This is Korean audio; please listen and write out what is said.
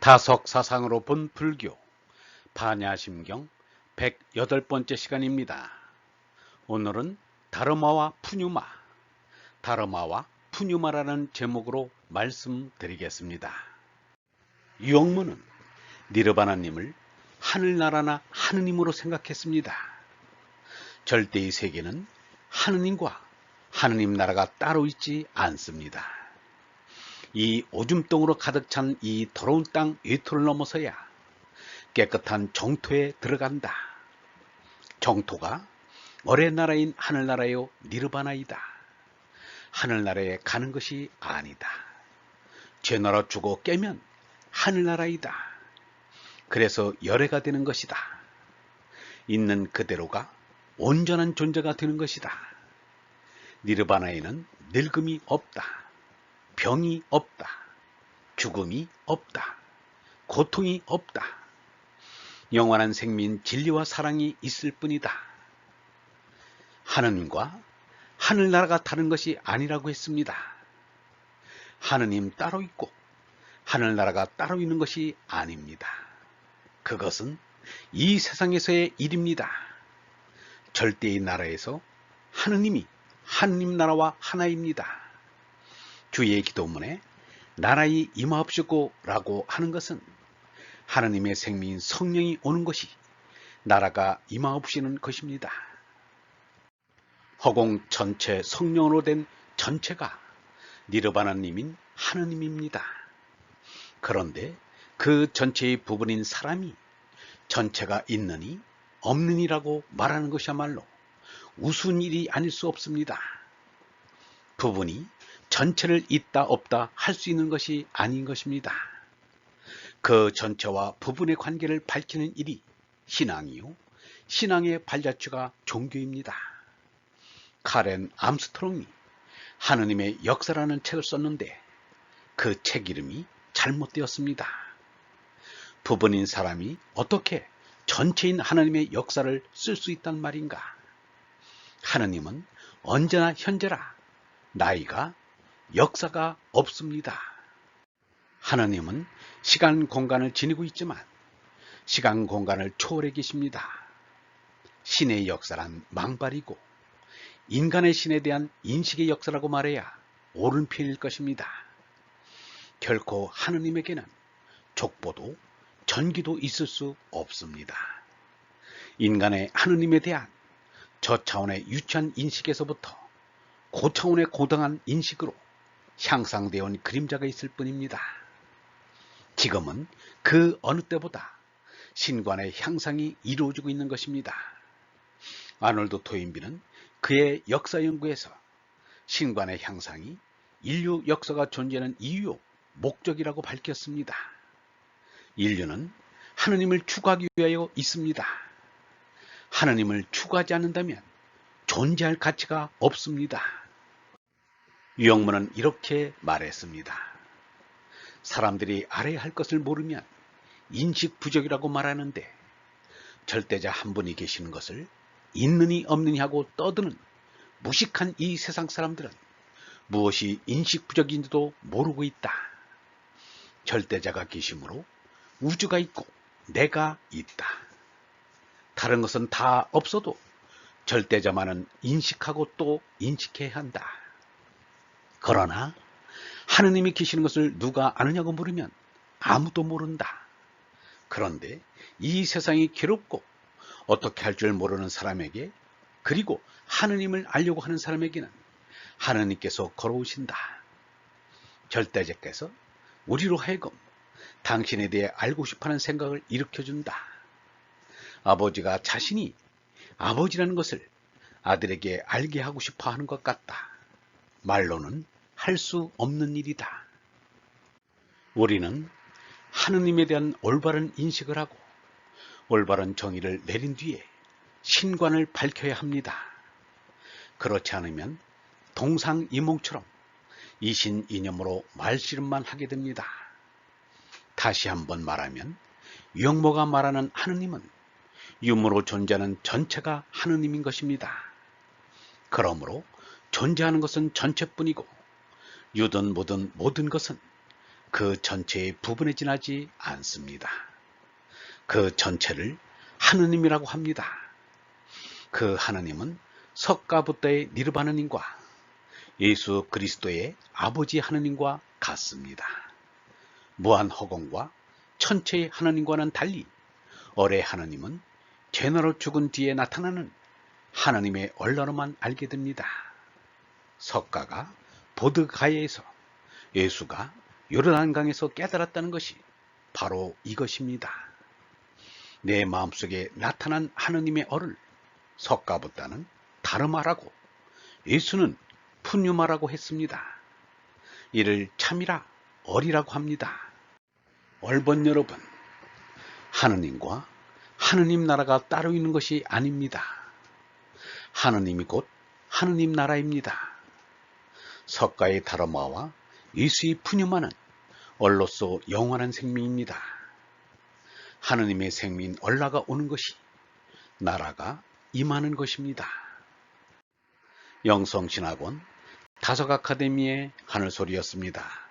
다석사상으로 본 불교 반야심경 108번째 시간입니다. 오늘은 다르마와 푸뉴마, 다르마와 푸뉴마라는 제목으로 말씀드리겠습니다. 유영무는 니르바나님을 하늘나라나 하느님으로 생각했습니다. 절대의 세계는 하느님과 하느님 나라가 따로 있지 않습니다. 이 오줌덩으로 가득 찬 이 더러운 땅 외토를 넘어서야 깨끗한 정토에 들어간다. 정토가 어의 나라인 하늘나라요 니르바나이다. 하늘나라에 가는 것이 아니다. 죄나라 죽어 깨면 하늘나라이다. 그래서 열애가 되는 것이다. 있는 그대로가 온전한 존재가 되는 것이다. 니르바나에는 늙음이 없다. 병이 없다. 죽음이 없다. 고통이 없다. 영원한 생민 진리와 사랑이 있을 뿐이다. 하느님과 하늘나라가 다른 것이 아니라고 했습니다. 하느님 따로 있고 하늘나라가 따로 있는 것이 아닙니다. 그것은 이 세상에서의 일입니다. 절대의 나라에서 하느님이 하느님 나라와 하나입니다. 주의 기도문에 나라의 임하옵시고 라고 하는 것은 하느님의 생명인 성령이 오는 것이 나라가 임하옵시는 것입니다. 허공 전체 성령으로 된 전체가 니르바나님인 하느님입니다. 그런데 그 전체의 부분인 사람이 전체가 있느니 없느니라고 말하는 것이야말로 우스운 일이 아닐 수 없습니다. 부분이 전체를 있다 없다 할 수 있는 것이 아닌 것입니다. 그 전체와 부분의 관계를 밝히는 일이 신앙이요, 신앙의 발자취가 종교입니다. 카렌 암스트롱이 하느님의 역사라는 책을 썼는데 그 책 이름이 잘못되었습니다. 부분인 사람이 어떻게 전체인 하느님의 역사를 쓸 수 있단 말인가? 하느님은 언제나 현재라 나이가 역사가 없습니다. 하느님은 시간 공간을 지니고 있지만 시간 공간을 초월해 계십니다. 신의 역사란 망발이고 인간의 신에 대한 인식의 역사라고 말해야 옳은 표현일 것입니다. 결코 하느님에게는 족보도 전기도 있을 수 없습니다. 인간의 하느님에 대한 저차원의 유치한 인식에서부터 고차원의 고등한 인식으로 향상되어 온 그림자가 있을 뿐입니다. 지금은 그 어느 때보다 신관의 향상이 이루어지고 있는 것입니다. 아놀드 토인비는 그의 역사 연구에서 신관의 향상이 인류 역사가 존재하는 이유요 목적이라고 밝혔습니다. 인류는 하느님을 추구하기 위하여 있습니다. 하느님을 추구하지 않는다면 존재할 가치가 없습니다. 유영무는 이렇게 말했습니다. 사람들이 알아야 할 것을 모르면 인식 부족이라고 말하는데 절대자 한 분이 계시는 것을 있느니 없느니 하고 떠드는 무식한 이 세상 사람들은 무엇이 인식 부족인지도 모르고 있다. 절대자가 계심으로 우주가 있고 내가 있다. 다른 것은 다 없어도 절대자만은 인식하고 또 인식해야 한다. 그러나 하느님이 계시는 것을 누가 아느냐고 물으면 아무도 모른다. 그런데 이 세상이 괴롭고 어떻게 할 줄 모르는 사람에게 그리고 하느님을 알려고 하는 사람에게는 하느님께서 걸어오신다. 절대자께서 우리로 하여금 당신에 대해 알고 싶어하는 생각을 일으켜준다. 아버지가 자신이 아버지라는 것을 아들에게 알게 하고 싶어 하는 것 같다. 말로는 할 수 없는 일이다. 우리는 하느님에 대한 올바른 인식을 하고 올바른 정의를 내린 뒤에 신관을 밝혀야 합니다. 그렇지 않으면 동상이몽처럼 이신이념으로 말씨름만 하게 됩니다. 다시 한번 말하면 유영모가 말하는 하느님은 유무로 존재하는 전체가 하느님인 것입니다. 그러므로 존재하는 것은 전체뿐이고 유든 뭐든 모든 것은 그 전체의 부분에 지나지 않습니다. 그 전체를 하느님이라고 합니다. 그 하느님은 석가부다의 니르바느님과 예수 그리스도의 아버지 하느님과 같습니다. 무한 허공과 천체의 하느님과는 달리 어레 하느님은 제너럴 죽은 뒤에 나타나는 하느님의 얼라로만 알게 됩니다. 석가가 보드가야에서 예수가 요르단강에서 깨달았다는 것이 바로 이것입니다. 내 마음속에 나타난 하느님의 얼을 석가부다는 다르마라고, 예수는 푸뉴마라고 했습니다. 이를 참이라 얼이라고 합니다. 얼번 여러분, 하느님과 하느님 나라가 따로 있는 것이 아닙니다. 하느님이 곧 하느님 나라입니다. 석가의 다르마와 예수의 푸뉴마는 얼로서 영원한 생명입니다. 하느님의 생명인 얼라가 오는 것이 나라가 임하는 것입니다. 영성신학원 다석아카데미의 하늘소리였습니다.